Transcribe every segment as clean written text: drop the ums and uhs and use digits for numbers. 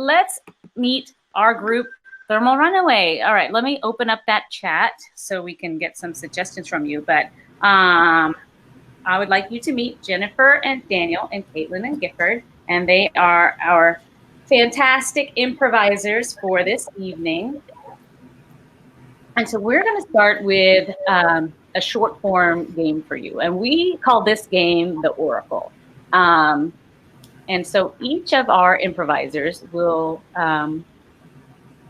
let's meet our group, Thermal Runaway. All right, let me open up that chat so we can get some suggestions from you. But I would like you to meet Jennifer and Daniel and Caitlin and Gifford, and they are our fantastic improvisers for this evening. And so we're going to start with a short form game for you. And we call this game the Oracle. And so each of our improvisers will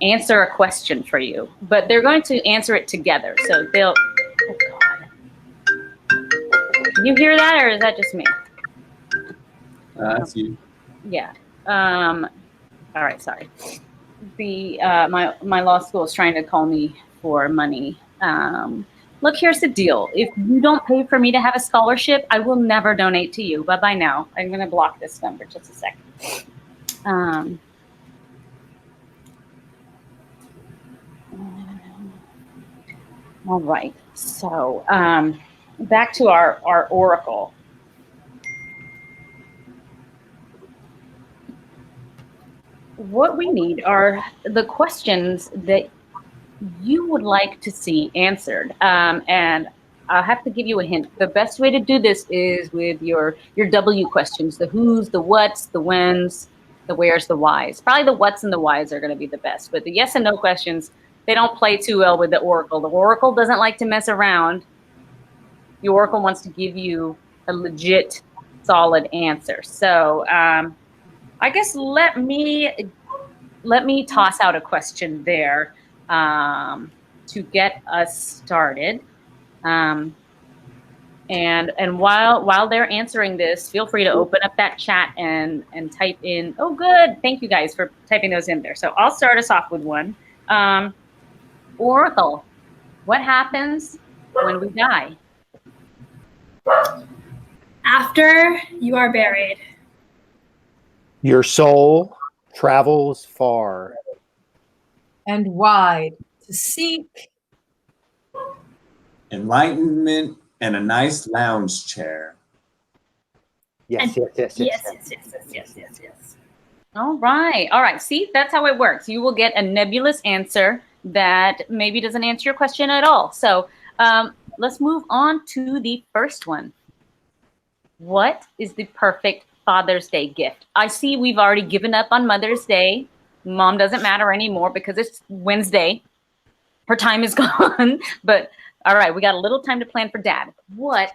answer a question for you, but they're going to answer it together. So they'll, oh God. Can you hear that, or is that just me? That's you. Yeah. All right, sorry. The my law school is trying to call me for money. Look, here's the deal. If you don't pay for me to have a scholarship, I will never donate to you. Bye-bye now. I'm going to block this number just a second. All right. So back to our oracle. What we need are the questions that you would like to see answered. And I'll have to give you a hint. The best way to do this is with your W questions, the who's, the what's, the when's, the where's, the why's. Probably the what's and the why's are going to be the best. But the yes and no questions, they don't play too well with the oracle. The oracle doesn't like to mess around. The oracle wants to give you a legit, solid answer. So I guess let me toss out a question there to get us started. And while they're answering this, feel free to open up that chat and type in. Oh, good. Thank you guys for typing those in there. So I'll start us off with one. Oracle, what happens when we die? After you are buried. Your soul travels far and wide to seek enlightenment and a nice lounge chair. Yes. All right. See, that's how it works. You will get a nebulous answer that maybe doesn't answer your question at all. So let's move on to the first one. What is the perfect Father's Day gift? I see we've already given up on Mother's Day. Mom doesn't matter anymore because it's Wednesday. Her time is gone. But all right, we got a little time to plan for Dad. What,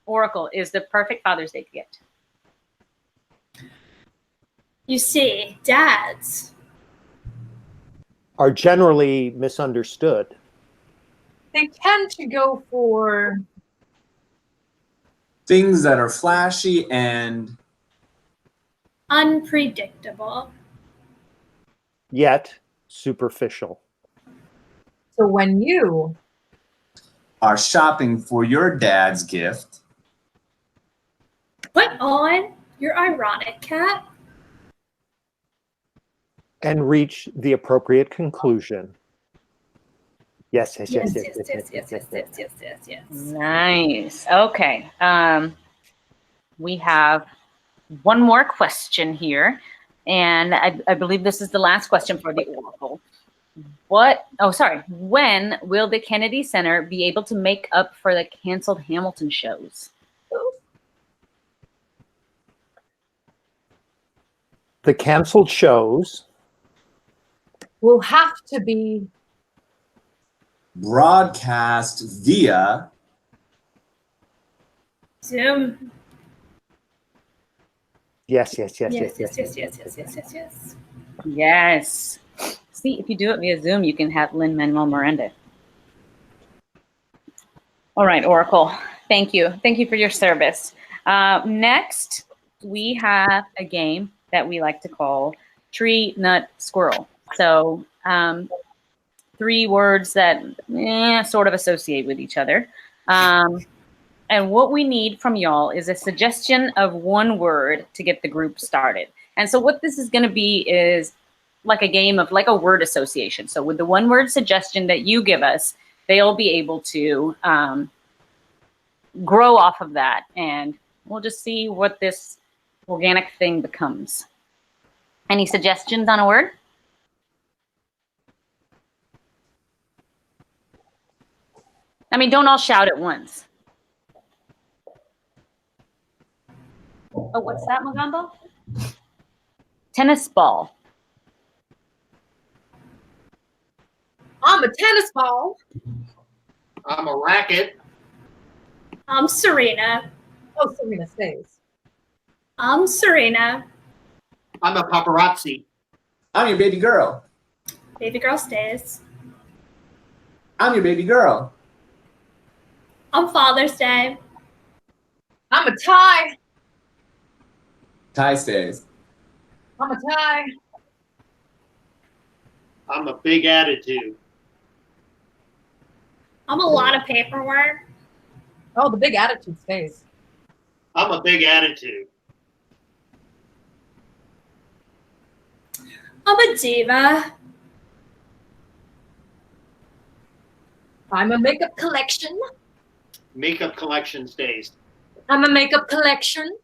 Oracle, is the perfect Father's Day gift? You see, dads are generally misunderstood. They tend to go for things that are flashy and unpredictable. Yet superficial. So when you are shopping for your dad's gift, put on your ironic cap and reach the appropriate conclusion. Yes. Nice. Okay. We have one more question here, and I believe this is the last question for the Oracle. When will the Kennedy Center be able to make up for the canceled Hamilton shows? The canceled shows will have to be broadcast via Zoom. Yes. Yes. See, if you do it via Zoom, you can have Lin-Manuel Miranda. All right, Oracle. Thank you. Thank you for your service. Next, we have a game that we like to call Tree, Nut, Squirrel. So 3 words that sort of associate with each other. And what we need from y'all is a suggestion of one word to get the group started. And so what this is going to be is like a game of like a word association. So with the one word suggestion that you give us, they'll be able to grow off of that. And we'll just see what this organic thing becomes. Any suggestions on a word? I mean, don't all shout at once. Oh, what's that, Magambo? Tennis ball. I'm a tennis ball. I'm a racket. I'm Serena. Oh, Serena stays. I'm Serena. I'm a paparazzi. I'm your baby girl. Baby girl stays. I'm your baby girl. I'm Father's Day. I'm a tie. Ty stays. I'm a tie. I'm a big attitude. I'm a lot of paperwork. Oh, the big attitude stays. I'm a big attitude. I'm a diva. I'm a makeup collection. Makeup collection stays. I'm a makeup collection.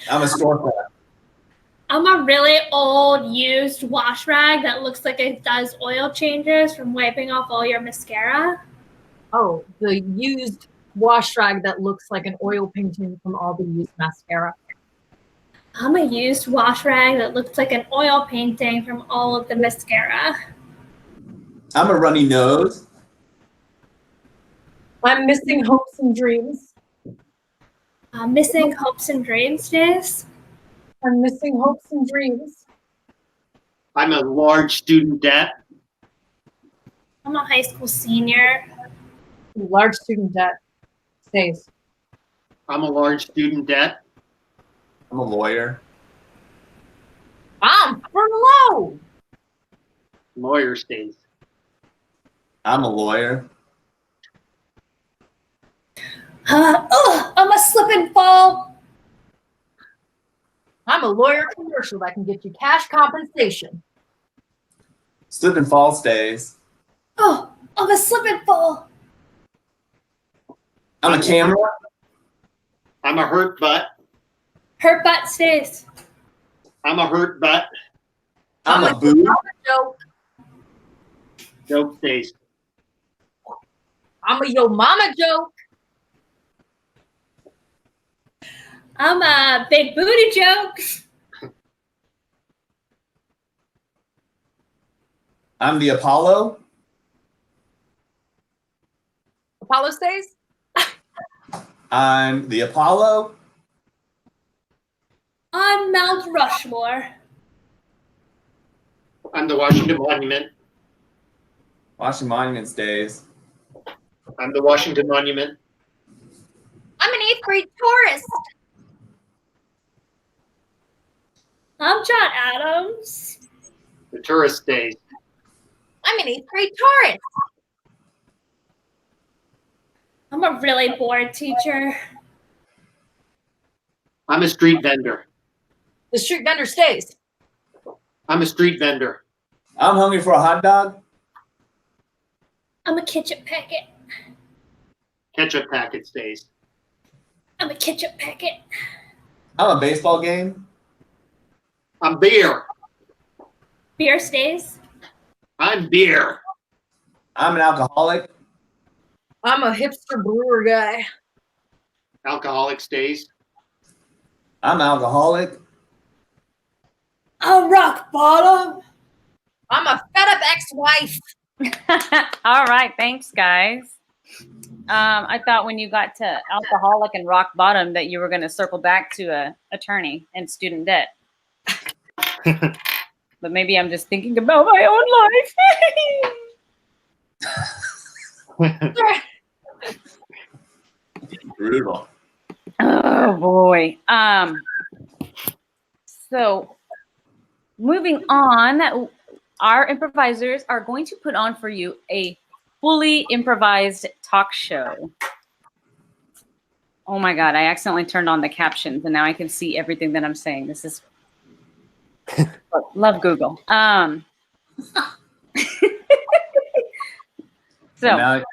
I'm a storefront. I'm a really old used wash rag that looks like it does oil changes from wiping off all your mascara. Oh, the used wash rag that looks like an oil painting from all the used mascara. I'm a used wash rag that looks like an oil painting from all of the mascara. I'm a runny nose. I'm missing hopes and dreams. I'm missing hopes and dreams days. I'm missing hopes and dreams. I'm a large student debt. I'm a high school senior. Large student debt stays. I'm a large student debt. I'm a lawyer. I'm furloughed. Lawyer stays. I'm a lawyer. I'm a slip and fall. I'm a lawyer commercial that can get you cash compensation. Slip and fall stays. Oh, I'm a slip and fall. I'm a camera. I'm a hurt butt. Hurt butt stays. I'm a hurt butt. I'm a boo. Joke. Joke stays. I'm a yo mama joke. I'm a big booty joke. I'm the Apollo. Apollo stays. I'm the Apollo. I'm Mount Rushmore. I'm the Washington Monument. Washington Monument stays. I'm the Washington Monument. I'm an 8th grade tourist. I'm John Adams. The tourist stays. I'm an 8th grade tourist. I'm a really bored teacher. I'm a street vendor. The street vendor stays. I'm a street vendor. I'm hungry for a hot dog. I'm a ketchup packet. Ketchup packet stays. I'm a ketchup packet. I'm a baseball game. I'm beer. Beer stays. I'm beer. I'm an alcoholic. I'm a hipster brewer guy. Alcoholic stays. I'm alcoholic. I'm rock bottom. I'm a fed up ex-wife. All right, thanks, guys. I thought when you got to alcoholic and rock bottom that you were going to circle back to a attorney and student debt. But maybe I'm just thinking about my own life. Brutal. Oh boy. So moving on, our improvisers are going to put on for you a fully improvised talk show. Oh my God, I accidentally turned on the captions and now I can see everything that I'm saying. This is love Google. So Now,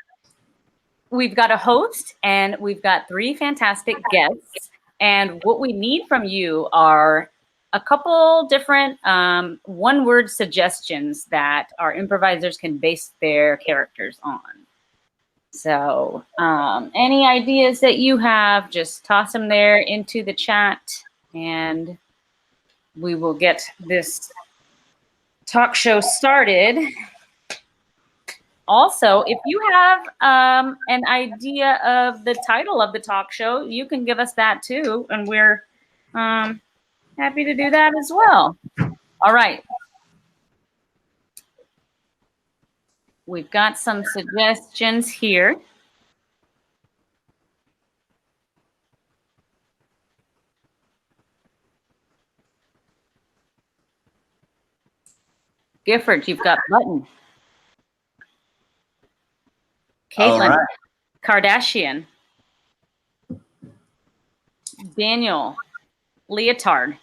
we've got a host and we've got 3 fantastic guests. And what we need from you are a couple different one-word suggestions that our improvisers can base their characters on. So any ideas that you have, just toss them there into the chat, and we will get this talk show started. Also, if you have an idea of the title of the talk show, you can give us that too, and we're happy to do that as well. All right. We've got some suggestions here. Gifford, you've got Button. Caitlin, right. Kardashian. Daniel, Leotard.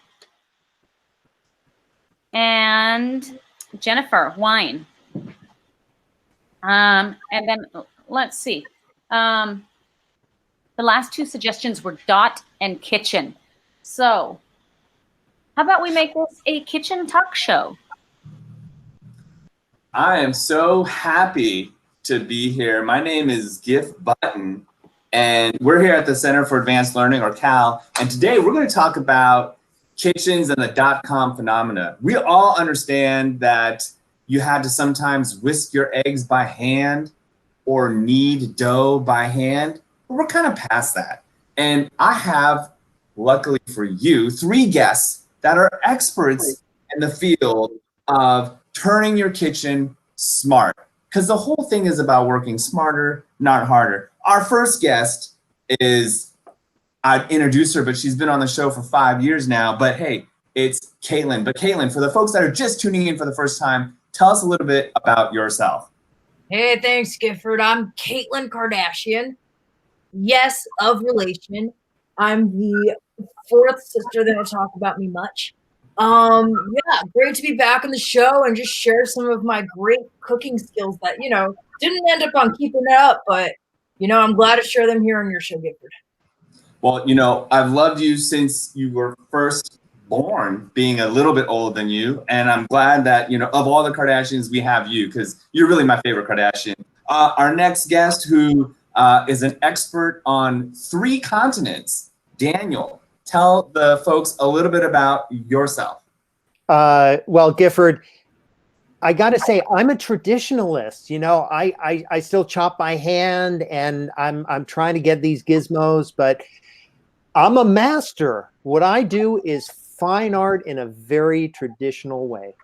And Jennifer, Wine. And then let's see. The last two suggestions were Dot and Kitchen. So how about we make this a kitchen talk show? I am so happy to be here. My name is Giff Button, and we're here at the Center for Advanced Learning, or CAL, and today we're going to talk about kitchens and the dot-com phenomena. We all understand that you had to sometimes whisk your eggs by hand or knead dough by hand, but we're kind of past that. And I have, luckily for you, 3 guests that are experts in the field of turning your kitchen smart. Because the whole thing is about working smarter, not harder. Our first guest is, I'd introduce her, but she's been on the show for 5 years now. But hey, it's Caitlin. But Caitlin, for the folks that are just tuning in for the first time, tell us a little bit about yourself. Hey, thanks, Gifford. I'm Caitlin Kardashian. Yes, of relation. I'm the 4th sister that'll talk about me much. Yeah, great to be back on the show and just share some of my great cooking skills that, didn't end up on keeping it up, but, I'm glad to share them here on your show, Gifford. Well, I've loved you since you were first born, being a little bit older than you. And I'm glad that, of all the Kardashians, we have you, because you're really my favorite Kardashian. Our next guest, who is an expert on 3 continents, Daniel. Tell the folks a little bit about yourself. Well, Gifford, I got to say, I'm a traditionalist. I still chop by hand, and I'm trying to get these gizmos, but I'm a master. What I do is fine art in a very traditional way.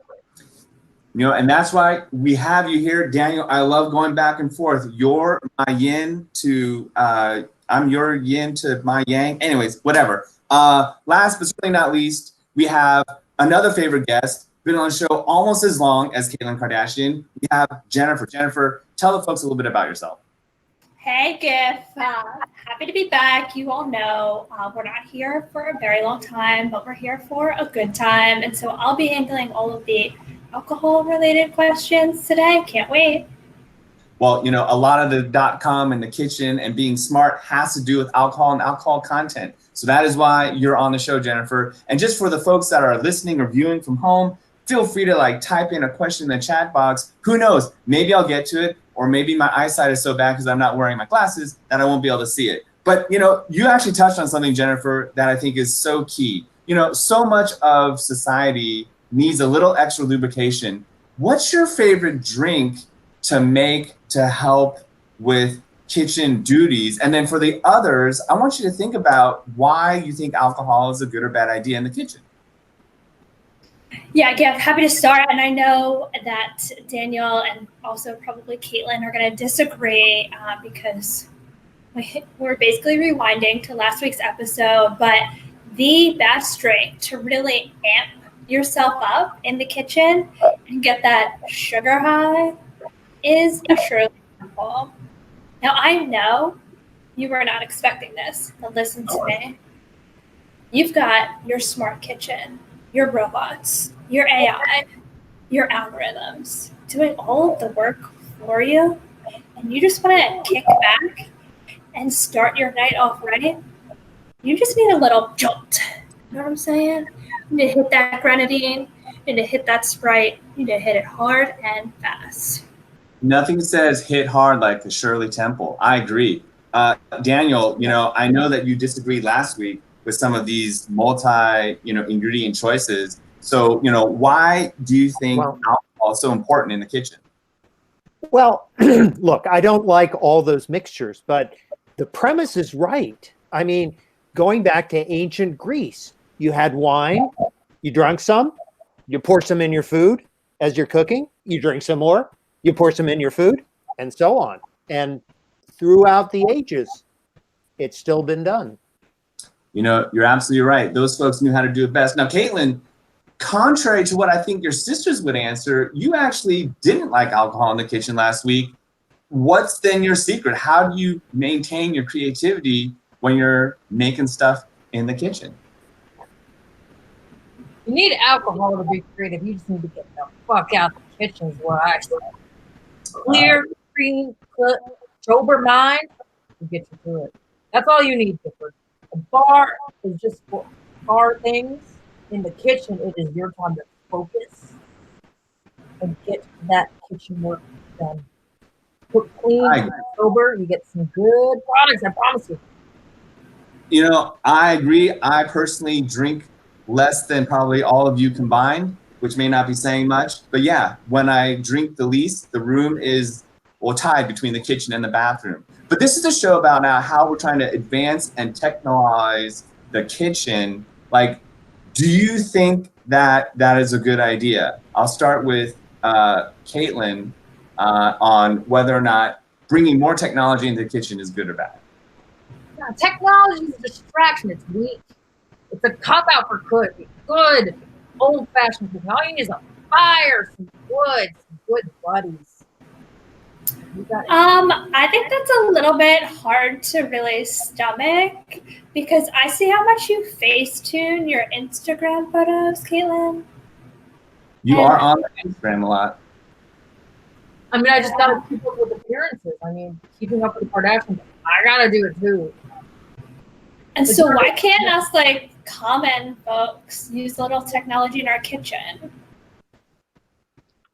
And that's why we have you here, Daniel. I love going back and forth. You're my yin to, I'm your yin to my yang. Anyways, whatever. Last but certainly not least, we have another favorite guest, been on the show almost as long as Caitlin Kardashian. We have Jennifer. Jennifer, tell the folks a little bit about yourself. Hey, Giff. Happy to be back. You all know we're not here for a very long time, but we're here for a good time. And so I'll be handling all of the alcohol-related questions today. Can't wait. Well, a lot of the .com and the kitchen and being smart has to do with alcohol and alcohol content. So that is why you're on the show, Jennifer. And just for the folks that are listening or viewing from home, feel free to type in a question in the chat box. Who knows? Maybe I'll get to it, or maybe my eyesight is so bad because I'm not wearing my glasses that I won't be able to see it. But, you actually touched on something, Jennifer, that I think is so key. So much of society needs a little extra lubrication. What's your favorite drink to make to help with kitchen duties? And then for the others, I want you to think about why you think alcohol is a good or bad idea in the kitchen. Yeah, Gav, happy to start. And I know that Daniel and also probably Caitlin are going to disagree because we're basically rewinding to last week's episode. But the best drink to really amp yourself up in the kitchen and get that sugar high is a Shirley Temple. Now, I know you were not expecting this, but listen to me. You've got your smart kitchen, your robots, your AI, your algorithms doing all of the work for you, and you just want to kick back and start your night off right. you just need a little jolt. You know what I'm saying? You need to hit that grenadine, you need to hit that Sprite, you need to hit it hard and fast. Nothing says hit hard like the Shirley Temple. I agree. Daniel, I know that you disagreed last week with some of these ingredient choices. So, why do you think alcohol is so important in the kitchen? Well, look, I don't like all those mixtures, but the premise is right. I mean, going back to ancient Greece, you had wine, you drank some, you pour some in your food as you're cooking, you drink some more, you pour some in your food, and so on. And throughout the ages, it's still been done. You're absolutely right. Those folks knew how to do it best. Now, Caitlin, contrary to what I think your sisters would answer, you actually didn't like alcohol in the kitchen last week. What's then your secret? How do you maintain your creativity when you're making stuff in the kitchen? You need alcohol to be creative. You just need to get the fuck out of the kitchen is what I say. Clear, clean, cut, sober mind will get you through it. That's all you need, Gifford. A bar is just for bar things. In the kitchen, it is your time to focus and get that kitchen work done. Cook clean, sober, you get some good products, I promise you. I agree. I personally drink less than probably all of you combined, which may not be saying much. But yeah, when I drink the least, the room is tied between the kitchen and the bathroom. But this is a show about now how we're trying to advance and technologize the kitchen. Like, do you think that that is a good idea? I'll start with Caitlin on whether or not bringing more technology into the kitchen is good or bad. Yeah, technology is a distraction. It's weak. It's a cop-out for cooking. Good old-fashioned cooking. All you need is a fire, some wood, some good buddies. I think that's a little bit hard to really stomach because I see how much you Facetune your Instagram photos, Caitlin. You are on Instagram a lot. I mean, I just gotta keep up with appearances. I mean, keeping up with the Kardashians, I gotta do it too. And so why can't us common folks use a little technology in our kitchen?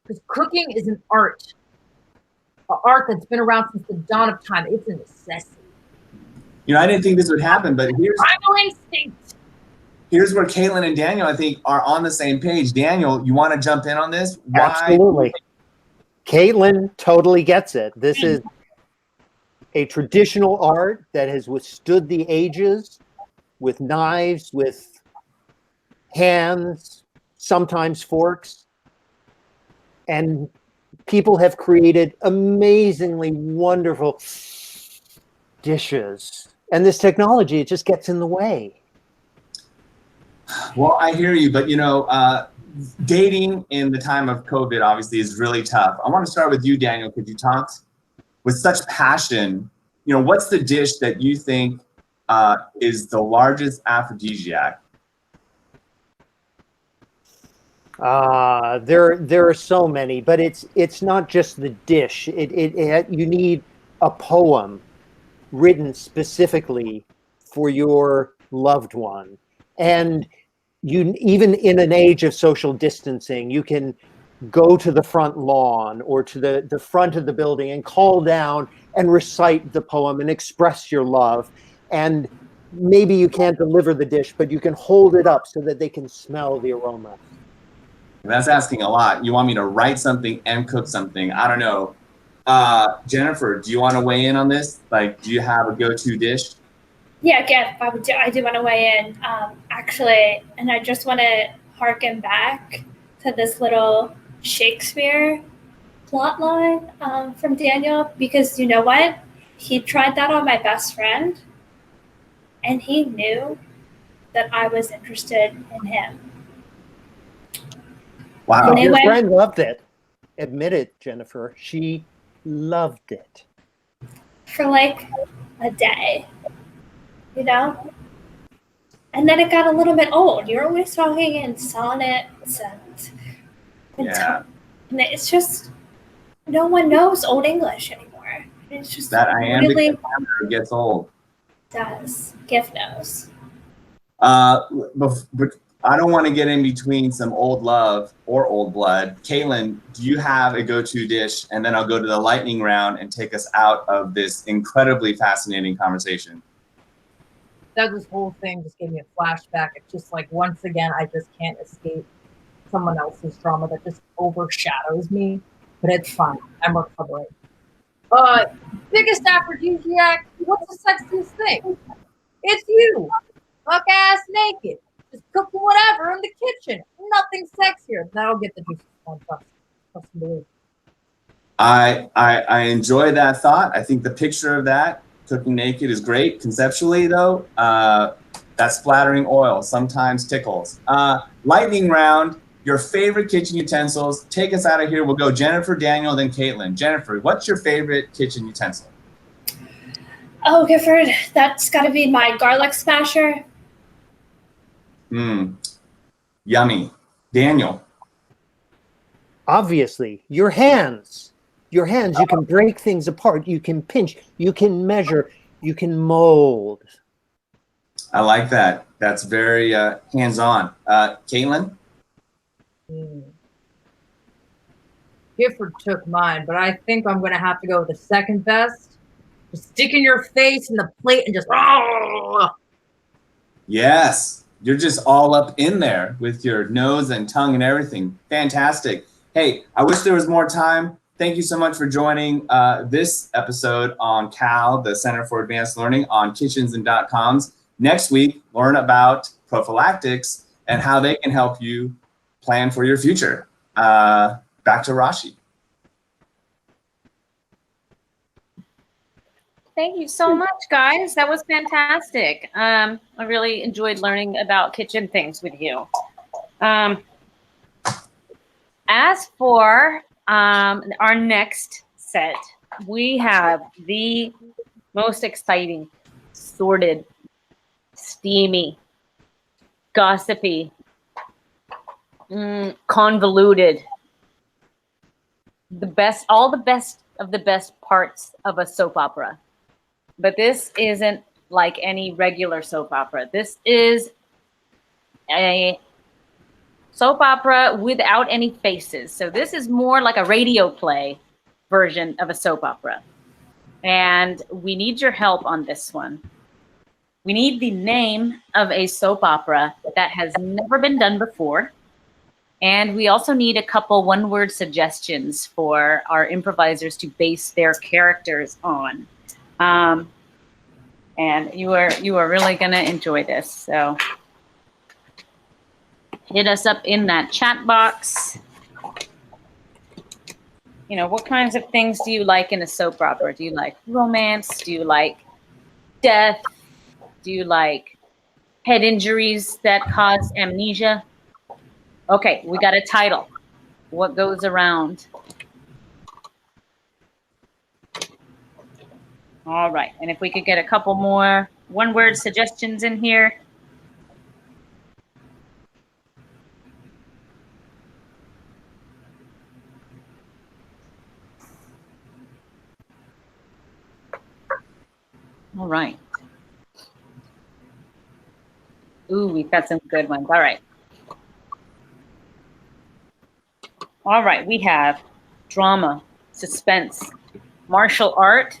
Because cooking is an art. An art that's been around since the dawn of time. It's a necessity. I didn't think this would happen, but primal instinct. Here's where Caitlin and Daniel, I think, are on the same page. Daniel, you want to jump in on this? Absolutely. Caitlin totally gets it. This is a traditional art that has withstood the ages with knives, with hands, sometimes forks. And people have created amazingly wonderful dishes. And this technology, it just gets in the way. Well, I hear you, but dating in the time of COVID obviously is really tough. I want to start with you, Daniel, because you talked with such passion. What's the dish that you think is the largest aphrodisiac? There are so many, but it's not just the dish. You need a poem written specifically for your loved one. And even in an age of social distancing, you can go to the front lawn or to the front of the building and call down and recite the poem and express your love. And maybe you can't deliver the dish, but you can hold it up so that they can smell the aroma. That's asking a lot. You want me to write something and cook something? I don't know. Jennifer, do you want to weigh in on this? Do you have a go-to dish? Yeah, Gif, I do want to weigh in, actually, and I just want to harken back to this little Shakespeare plot line from Daniel, because you know what? He tried that on my best friend, and he knew that I was interested in him. Wow. Your friend loved it. Admit it, Jennifer. She loved it. For a day, And then it got a little bit old. You're always talking in sonnets and it's just, no one knows Old English anymore. It's just that iambic really gets old. Does. Gif knows. But I don't want to get in between some old love or old blood. Caitlin, do you have a go-to dish? And then I'll go to the lightning round and take us out of this incredibly fascinating conversation. This whole thing just gave me a flashback. It's just like, once again, I just can't escape someone else's trauma that just overshadows me. But it's fine. I'm recovering. Biggest aphrodisiac, what's the sexiest thing? It's you. Fuck ass naked. Just cooking whatever in the kitchen. Nothing sexier. That'll get the juices flowing. Trust me. I enjoy that thought. I think the picture of that, cooking naked, is great. Conceptually, though, that splattering oil sometimes tickles. Lightning round, your favorite kitchen utensils. Take us out of here. We'll go Jennifer, Daniel, then Caitlin. Jennifer, what's your favorite kitchen utensil? Oh, Gifford, that's got to be my garlic smasher. Yummy. Daniel. Obviously, your hands. Your hands, you can break things apart. You can pinch. You can measure. You can mold. I like that. That's very hands-on. Caitlin? Gifford took mine, but I think I'm going to have to go with the second best. Just stick in your face in the plate and just... Yes. You're just all up in there with your nose and tongue and everything. Fantastic. Hey, I wish there was more time. Thank you so much for joining this episode on CAL, the Center for Advanced Learning, on kitchens and .coms. Next week, learn about prophylactics and how they can help you plan for your future. Back to Rashi. Thank you so much, guys. That was fantastic. I really enjoyed learning about kitchen things with you. As for our next set, we have the most exciting, sordid, steamy, gossipy, convoluted, all the best of the best parts of a soap opera. But this isn't like any regular soap opera. This is a soap opera without any faces. So this is more like a radio play version of a soap opera. And we need your help on this one. We need the name of a soap opera that has never been done before. And we also need a couple one-word suggestions for our improvisers to base their characters on. And you are really going to enjoy this. So hit us up in that chat box. You know, what kinds of things do you like in a soap opera? Do you like romance? Do you like death? Do you like head injuries that cause amnesia? Okay, we got a title. What goes around? All right, and if we could get a couple more one-word suggestions in here. All right. Ooh, we've got some good ones. All right. All right, we have drama, suspense, martial art,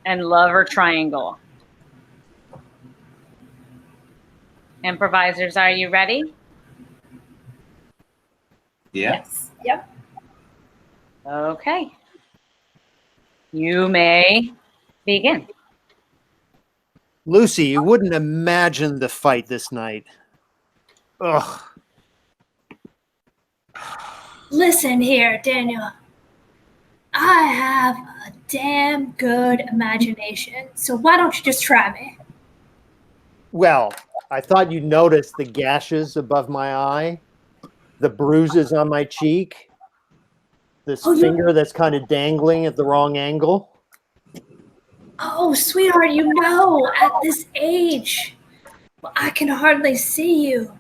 and lover triangle. Improvisers, are you ready? Yeah. Yes. Yep. Okay. You may begin. Lucy, you wouldn't imagine the fight this night. Ugh. Listen here, Daniel. I have a damn good imagination, so why don't you just try me? Well, I thought you noticed the gashes above my eye, the bruises on my cheek, this finger that's kind of dangling at the wrong angle. Oh, sweetheart, you know, at this age, I can hardly see you.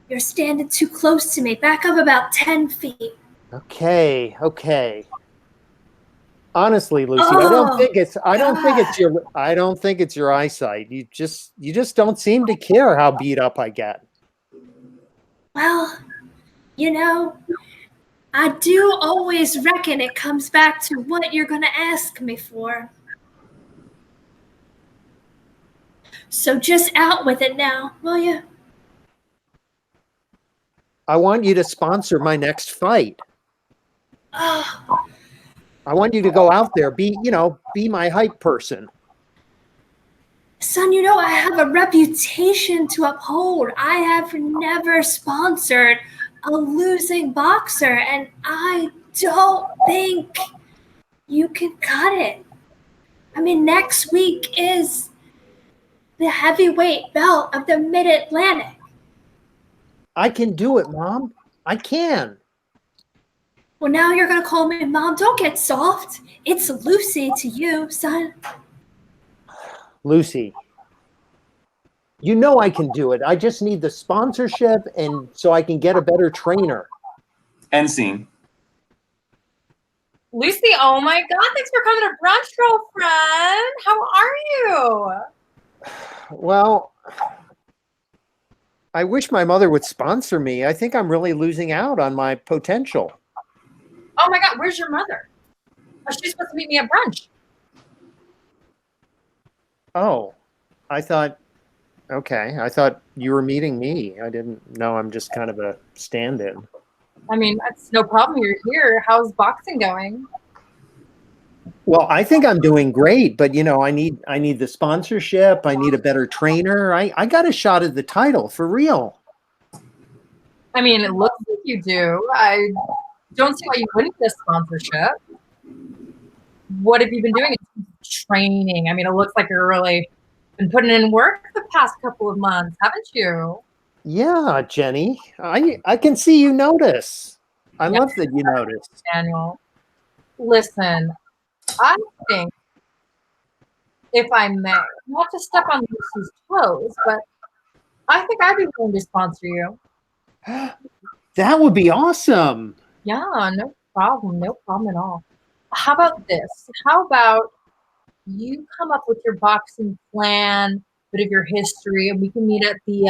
You're standing too close to me. Back up about 10 feet. Okay. Honestly, Lucy, I don't think it's your eyesight. You just don't seem to care how beat up I get. Well, you know, I do always reckon it comes back to what you're going to ask me for. So just out with it now, will you? I want you to sponsor my next fight. Oh, I want you to go out there, be my hype person. son, you know I have a reputation to uphold. I have never sponsored a losing boxer, and I don't think you can cut it. I mean, next week is the heavyweight belt of the Mid-Atlantic. I can do it, Mom. I can. Well, now you're going to call me Mom. Don't get soft. It's Lucy to you, son. Lucy, you know I can do it. I just need the sponsorship and so I can get a better trainer. End scene. Lucy, oh my God, thanks for coming to brunch, girlfriend. How are you? Well, I wish my mother would sponsor me. I think I'm really losing out on my potential. Oh my God, where's your mother? Oh, she's supposed to meet me at brunch. Oh, I thought you were meeting me. I didn't know I'm just kind of a stand-in. I mean, that's no problem. You're here. How's boxing going? Well, I think I'm doing great, but I need the sponsorship. I need a better trainer. I got a shot at the title for real. I mean, it looks like you do. I don't see why you wouldn't get a sponsorship. What have you been doing? Training. I mean, it looks like you're really been putting in work the past couple of months, haven't you? Yeah, Jenny. I can see you notice. I love that you notice. Daniel, listen, I think, if I may, not to step on Lucy's toes, but I think I'd be willing to sponsor you. That would be awesome. Yeah, no problem at all. How about this? How about you come up with your boxing plan, bit of your history, and we can meet at the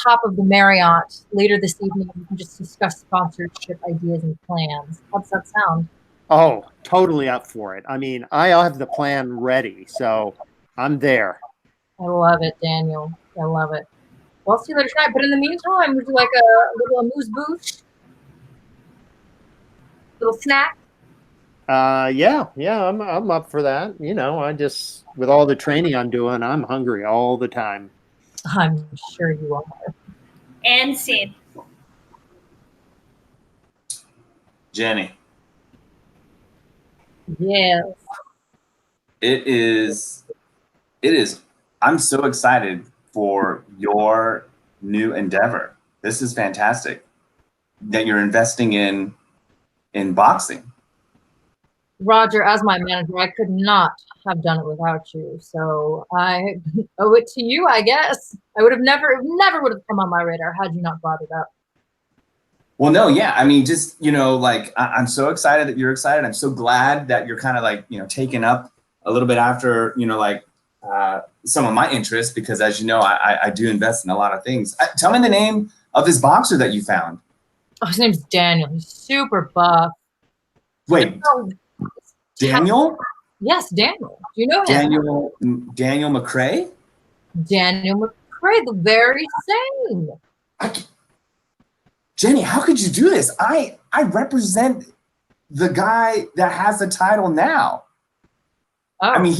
top of the Marriott later this evening. We can just discuss sponsorship ideas and plans. How does that sound? Oh, totally up for it. I mean, I have the plan ready, so I'm there. I love it, Daniel. I love it. Well, I'll see you later tonight. But in the meantime, would you like a little amuse-bouche? Little snack? Yeah, I'm up for that. I just, with all the training I'm doing, I'm hungry all the time. I'm sure you are. And scene. Jenny. Yes. It is, I'm so excited for your new endeavor. This is fantastic that you're investing in boxing. Roger, as my manager, I could not have done it without you. So I owe it to you, I guess. I would have never would have come on my radar had you not brought it up. Well, no, yeah. I mean, just, I'm so excited that you're excited. I'm so glad that you're kind of taken up a little bit after, some of my interests, because as you know, I do invest in a lot of things. Tell me the name of this boxer that you found. Oh, his name's Daniel. He's super buff. Wait, Daniel? Yes, Daniel. Do you know him? Daniel McCrae? Daniel McCrae, the very same. Jenny, how could you do this? I represent the guy that has the title now. Oh. I mean,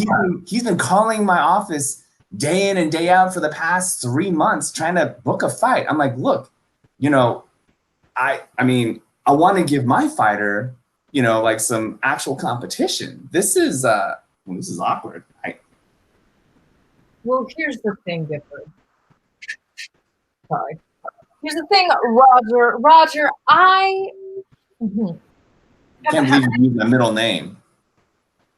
he's been calling my office day in and day out for the past 3 months trying to book a fight. I'm like, look, I want to give my fighter, some actual competition. This is awkward. Well, here's the thing, Gifford. Sorry. Here's the thing, Roger. Roger, I can't believe you used my middle name.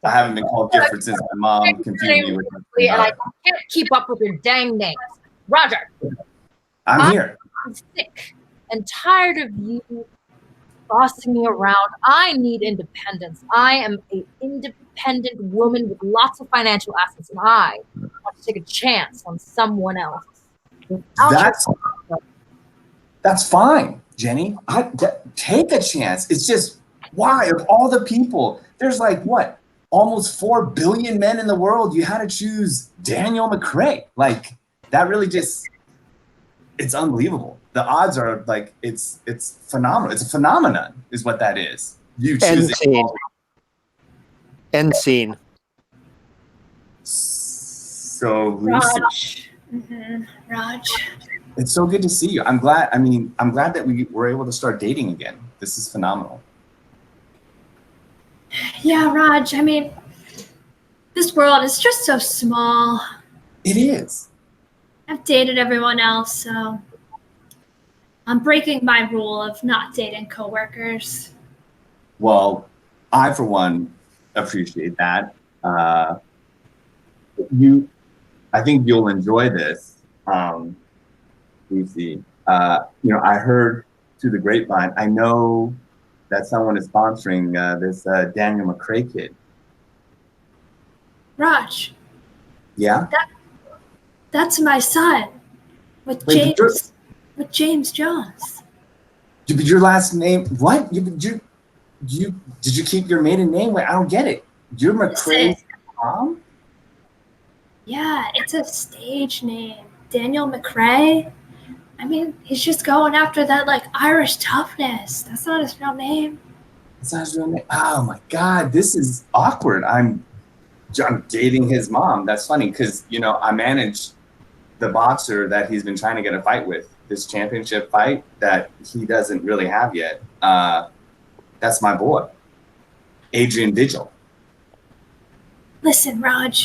I haven't been called Gifford since my mom confused me with and I can't keep up with your dang names. Roger. I'm here. I'm sick and tired of you bossing me around. I need independence. I am an independent woman with lots of financial assets, and I want to take a chance on someone else. That's fine, Jenny. Take a chance. It's just, why, of all the people, there's like what, almost 4 billion men in the world, you had to choose Daniel McCrae. Like, that really just, it's unbelievable. The odds are like, it's phenomenal. It's a phenomenon is what that is. You choose End scene. So Raj. Raj. it's so good to see you. I'm glad that we were able to start dating again. This is phenomenal. Yeah, Raj. I mean, this world is just so small. It is. I've dated everyone else, so I'm breaking my rule of not dating coworkers. Well, I, for one, appreciate that. I think you'll enjoy this. Lucy, I heard through the grapevine, I know that someone is sponsoring this Daniel McCrae kid. Raj. Yeah? That's my son with James Jones. But your last name, what? Did you keep your maiden name? Wait, I don't get it. You're McCrae's mom? Yeah, it's a stage name. Daniel McCrae. I mean, he's just going after that like Irish toughness. That's not his real name. That's not his real name. Oh my God, this is awkward. I'm dating his mom. That's funny because I manage the boxer that he's been trying to get a fight with, this championship fight that he doesn't really have yet. That's my boy, Adrian Vigil. Listen, Raj,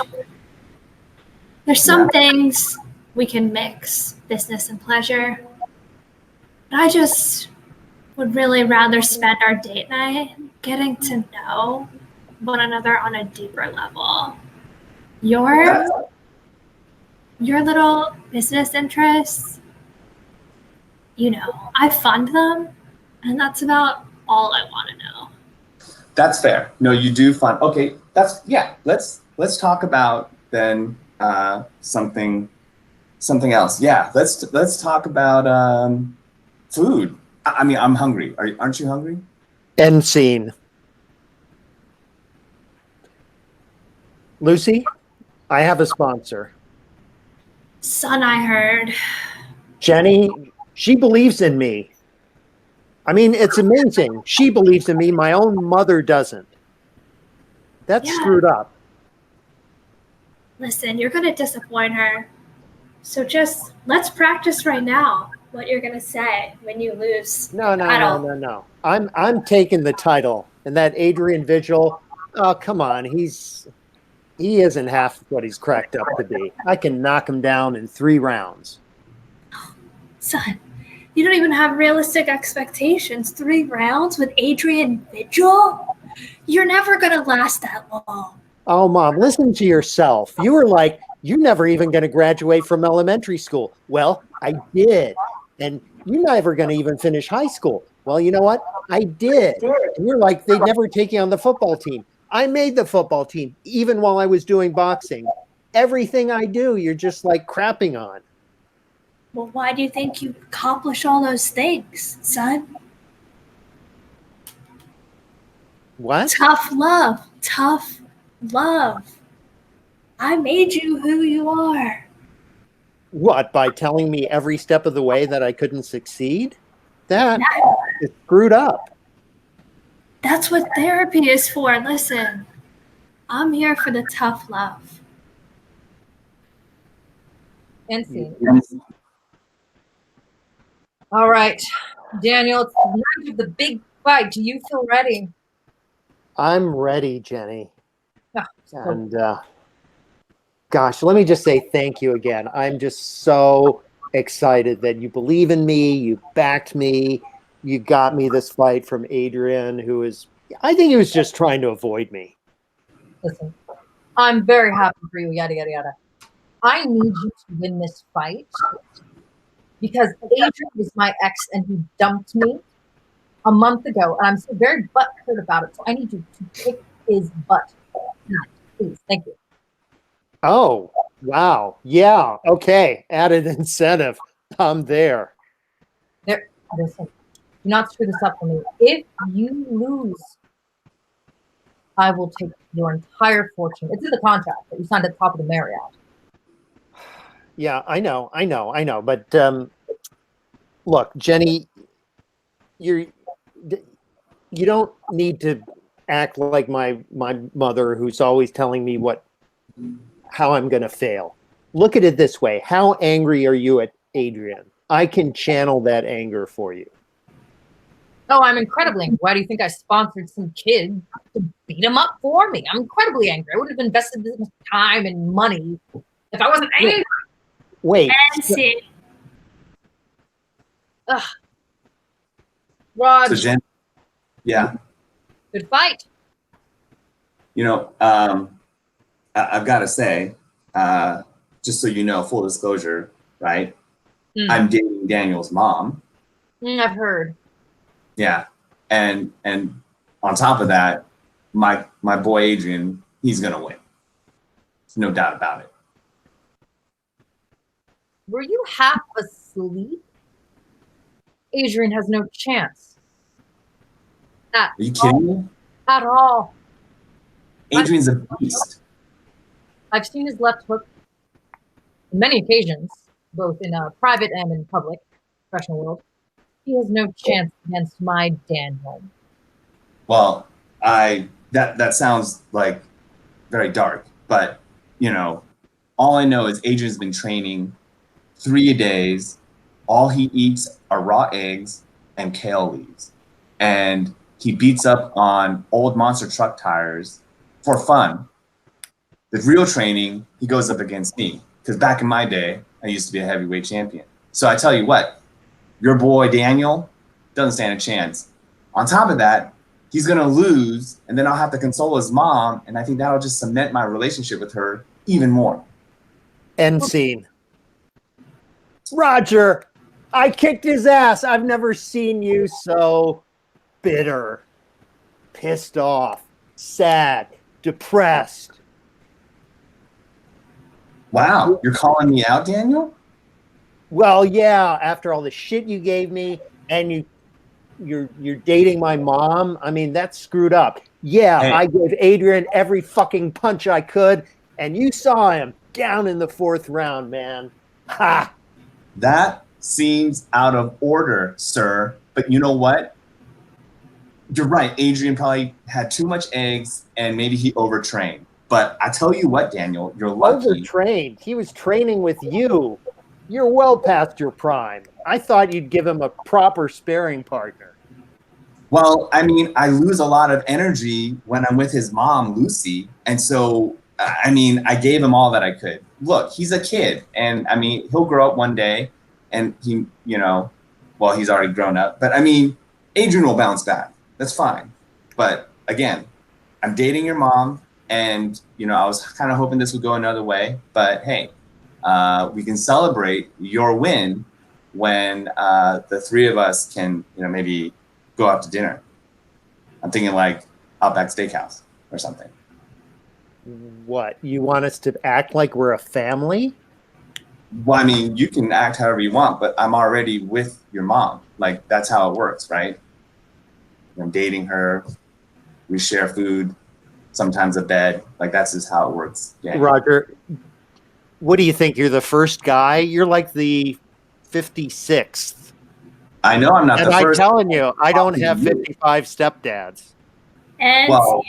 there's some things we can mix, business and pleasure. But I just would really rather spend our date night getting to know one another on a deeper level. Your little business interests, I fund them, and that's about all I want to know. That's fair. No, you do fund. Okay, let's talk about then something else. Yeah, let's talk about food. I mean, I'm hungry. Aren't you hungry? End scene. Lucy, I have a sponsor. Son, I heard. Jenny, she believes in me. I mean, it's amazing. She believes in me. My own mother doesn't. That's screwed up. Listen, you're going to disappoint her. So just let's practice right now what you're going to say when you lose. No. I'm taking the title. And that Adrian Vigil, oh, come on. He isn't half what he's cracked up to be. I can knock him down in 3 rounds. Son, you don't even have realistic expectations. 3 rounds with Adrian Vigil? You're never going to last that long. Oh, Mom, listen to yourself. You were like, you're never even going to graduate from elementary school. Well, I did. And you're never going to even finish high school. Well, you know what? I did. And you're like, they'd never take you on the football team. I made the football team, even while I was doing boxing. Everything I do, you're just like crapping on. Well, why do you think you accomplish all those things, son? What? Tough love. Tough love. I made you who you are. What, by telling me every step of the way that I couldn't succeed? That is screwed up. That's what therapy is for. Listen, I'm here for the tough love. End scene. All right, Daniel, it's the night of the big fight. Do you feel ready? I'm ready, Jenny. Yeah. And gosh, let me just say thank you again. I'm just so excited that you believe in me, you backed me, you got me this fight from Adrian, I think he was just trying to avoid me. Listen, I'm very happy for you, yada, yada, yada. I need you to win this fight because Adrian was my ex and he dumped me. a month ago, and I'm so very butthurt about it. So I need you to kick his butt tonight, please. Thank you. Oh, wow. Yeah. Okay. Added incentive. I'm there. Listen, do not screw this up for me. If you lose, I will take your entire fortune. It's in the contract that you signed at the top of the Marriott. Yeah, I know. But look, Jenny, you don't need to act like my mother, who's always telling me how I'm going to fail. Look at it this way. How angry are you at Adrian? I can channel that anger for you. Oh, I'm incredibly angry. Why do you think I sponsored some kid to beat him up for me? I'm incredibly angry. I would have invested this much time and money if I wasn't angry. Wait. And see. Ugh. Rod, So Jen, yeah, good fight. you know, I've got to say, just so you know, full disclosure, right? I'm dating Daniel's mom. I've heard. Yeah, and on top of that, my boy Adrian, he's gonna win. There's no doubt about it. Were you half asleep? Adrian has no chance. Are you kidding me? At all. Adrian's a beast. I've seen his left hook on many occasions, both in private and in public, professional world. He has no chance against my Daniel. Well, that sounds like very dark, but you know, all I know is Adrian's been training 3 days. All he eats are raw eggs and kale leaves, and he beats up on old monster truck tires for fun. The real training, he goes up against me, because back in my day, I used to be a heavyweight champion. So I tell you what, your boy Daniel doesn't stand a chance. On top of that, he's gonna lose, and then I'll have to console his mom, and I think that'll just cement my relationship with her even more. End scene. Roger, I kicked his ass. I've never seen you so bitter, pissed off, sad, depressed. Wow, you're calling me out, Daniel? Well, yeah, after all the shit you gave me, and you're dating my mom. I mean, that's screwed up. Yeah, Hey. I gave Adrian every fucking punch I could, and you saw him down in the 4th round, man. Ha! That seems out of order, sir. But you know what? You're right. Adrian probably had too much eggs and maybe he overtrained. But I tell you what, Daniel, you're lucky. Overtrained. He was training with you. You're well past your prime. I thought you'd give him a proper sparring partner. Well, I mean, I lose a lot of energy when I'm with his mom, Lucy. And so, I mean, I gave him all that I could. Look, he's a kid. And I mean, he'll grow up one day and he, you know, well, he's already grown up. But I mean, Adrian will bounce back. That's fine. But again, I'm dating your mom. And, you know, I was kind of hoping this would go another way. But hey, we can celebrate your win when the 3 of us can, you know, maybe go out to dinner. I'm thinking like Outback Steakhouse or something. What? You want us to act like we're a family? Well, I mean, you can act however you want, but I'm already with your mom. Like, that's how it works, right? I'm dating her. We share food, sometimes a bed. Like, that's just how it works. Yeah. Roger, what do you think? You're the first guy? You're like the 56th. I know I'm not and the I'm first. telling you, I don't have 55 stepdads. And Well,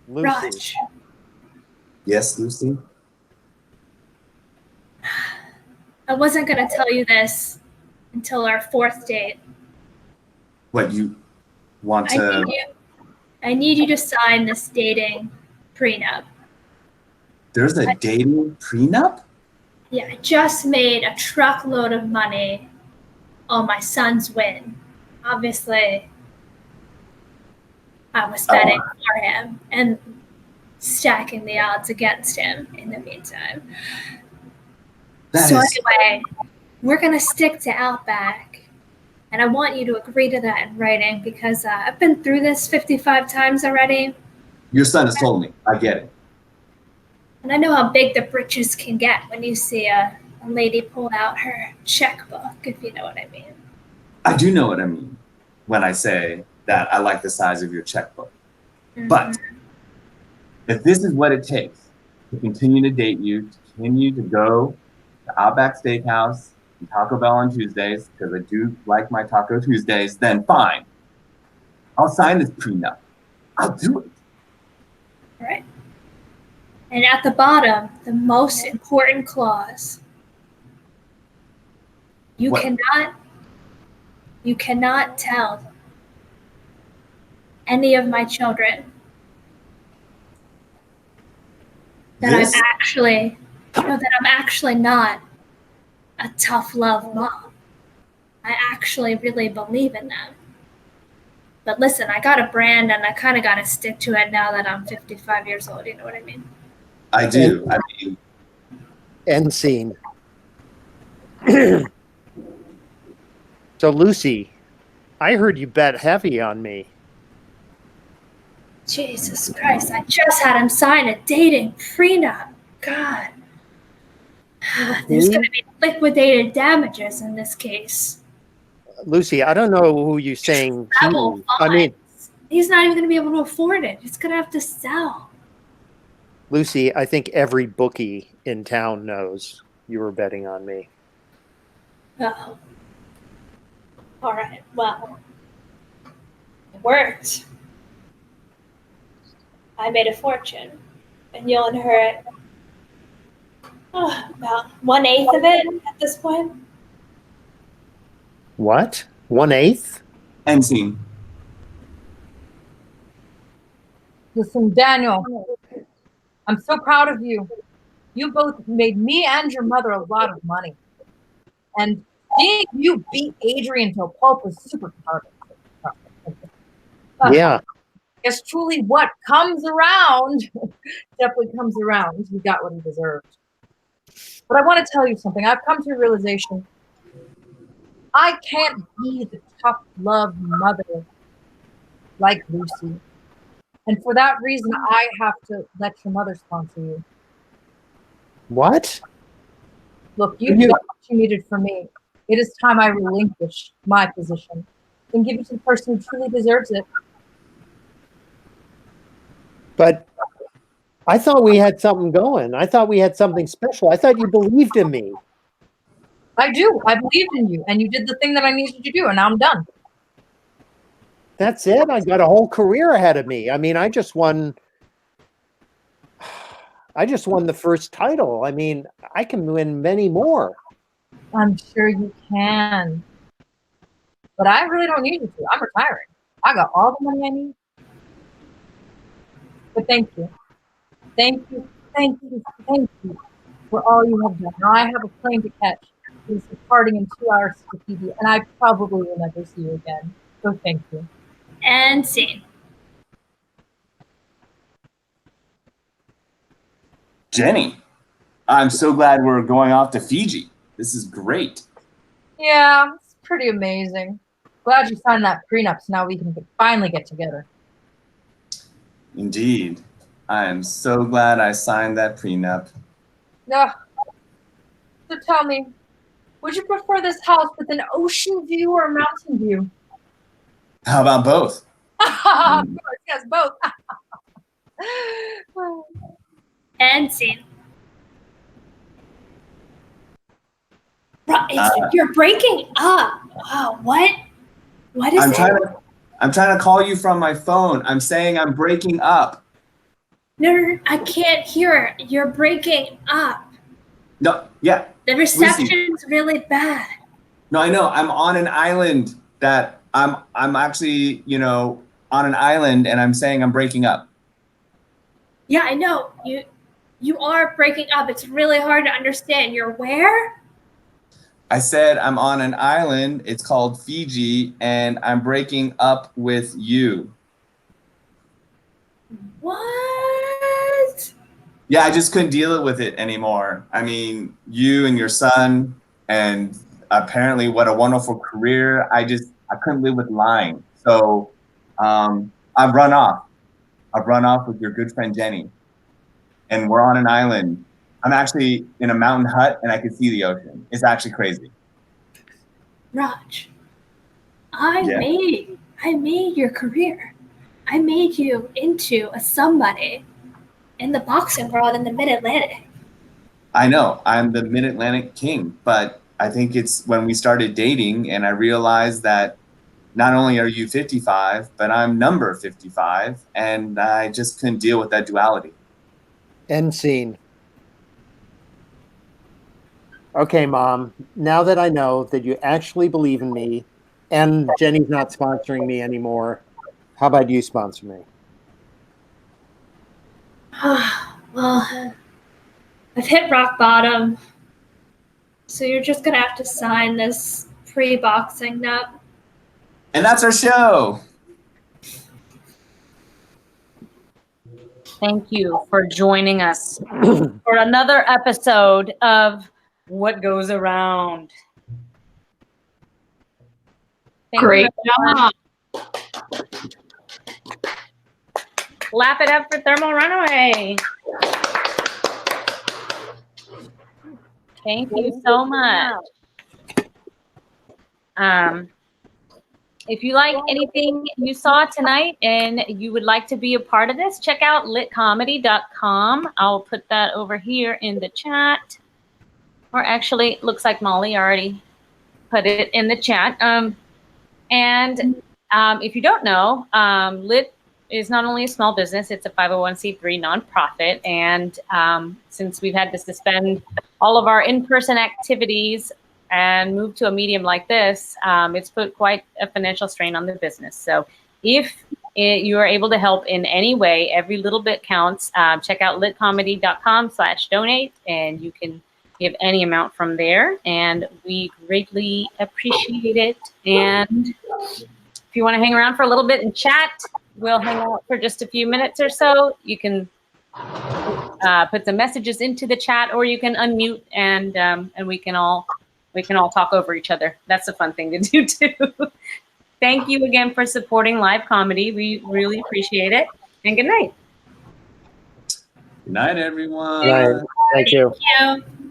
Lucy. Raj, yes, Lucy? I wasn't going to tell you this until our 4th date. What, you want to... I need you to sign this dating prenup. There's a dating prenup? Yeah, I just made a truckload of money on my son's win. Obviously, I was betting for him and stacking the odds against him in the meantime. Anyway, we're going to stick to Outback. And I want you to agree to that in writing because I've been through this 55 times already. Your son has told me. I get it. And I know how big the britches can get when you see a lady pull out her checkbook, if you know what I mean. I do know what I mean when I say that I like the size of your checkbook. Mm-hmm. But if this is what it takes to continue to date you, to continue to go to Outback Steakhouse and Taco Bell on Tuesdays, because I do like my Taco Tuesdays, then fine. I'll sign this prenup. I'll do it. All right. And at the bottom, the most important clause. You What? cannot tell any of my children that This? I'm actually not a tough love mom. I actually really believe in them. But listen, I got a brand and I kind of got to stick to it now that I'm 55 years old. You know what I mean? I do. I mean, End scene. So, Lucy, I heard you bet heavy on me. Jesus Christ, I just had him sign a dating prenup. God. There's going to be liquidated damages in this case. Lucy, I don't know who you're saying. Double I mean, fines. He's not even going to be able to afford it. He's going to have to sell. Lucy, I think every bookie in town knows you were betting on me. Oh. All right. Well, it worked. I made a fortune, and you'll inherit about 1/8 of it at this point. What? 1/8? end scene. Listen, Daniel, I'm so proud of you. You both made me and your mother a lot of money. And seeing you beat Adrian to a pulp was super proud of you. Yeah. Guess truly what comes around definitely comes around. He got what he deserved. But I want to tell you something. I've come to a realization. I can't be the tough love mother like Lucy. And for that reason, I have to let your mother sponsor you. What? Look, you did what you needed from me. It is time I relinquish my position and give it to the person who truly deserves it. But I thought we had something going. I thought we had something special. I thought you believed in me. I do. I believed in you, and you did the thing that I needed you to do, and now I'm done. That's it. I got a whole career ahead of me. I mean, I just won the first title. I mean, I can win many more. I'm sure you can. But I really don't need you to. I'm retiring. I got all the money I need. But thank you. Thank you. Thank you. Thank you for all you have done. Now I have a plane to catch. It's departing in 2 hours to Fiji, and I probably will never see you again. So thank you. And scene. Jenny, I'm so glad we're going off to Fiji. This is great. Yeah, it's pretty amazing. Glad you signed that prenup so now we can finally get together. Indeed. I am so glad I signed that prenup. Yeah. So tell me, would you prefer this house with an ocean view or a mountain view? How about both? Of course, yes, both. And scene. You're breaking up. Wow, what? What is it? I'm trying to call you from my phone. I'm saying I'm breaking up. No, I can't hear it. You're breaking up. No, yeah. The reception's really bad. No, I know. I'm on an island that I'm actually, on an island, and I'm saying I'm breaking up. Yeah, I know. You are breaking up. It's really hard to understand. You're where? I said I'm on an island. It's called Fiji, and I'm breaking up with you. What? Yeah, I just couldn't deal with it anymore. I mean, you and your son, and apparently what a wonderful career. I couldn't live with lying. So I've run off. I've run off with your good friend Jenny. And we're on an island. I'm actually in a mountain hut and I can see the ocean. It's actually crazy. Raj, I Yeah. made your career. I made you into a somebody in the boxing world in the Mid-Atlantic. I know I'm the Mid-Atlantic king, but I think it's when we started dating and I realized that not only are you 55, but I'm number 55, and I just couldn't deal with that duality. End scene. Okay, Mom, now that I know that you actually believe in me and Jenny's not sponsoring me anymore, how about you sponsor me? Well, I've hit rock bottom. So you're just going to have to sign this pre-boxing nut. And that's our show. Thank you for joining us for another episode of What Goes Around. Great job. Clap it up for Thermal Runaway. Thank you so much. If you like anything you saw tonight and you would like to be a part of this, check out litcomedy.com. I'll put that over here in the chat. Or actually, it looks like Molly already put it in the chat. If you don't know, Lit is not only a small business, it's a 501c3 nonprofit. And since we've had to suspend all of our in-person activities and move to a medium like this, it's put quite a financial strain on the business. So if you are able to help in any way, every little bit counts. Check out litcomedy.com/donate, and you can give any amount from there. And we greatly appreciate it. And if you want to hang around for a little bit and chat, we'll hang out for just a few minutes or so. You can put some messages into the chat, or you can unmute and we can all talk over each other. That's a fun thing to do too. Thank you again for supporting live comedy. We really appreciate it. And good night. Good night, everyone. Right. Thank you. Thank you.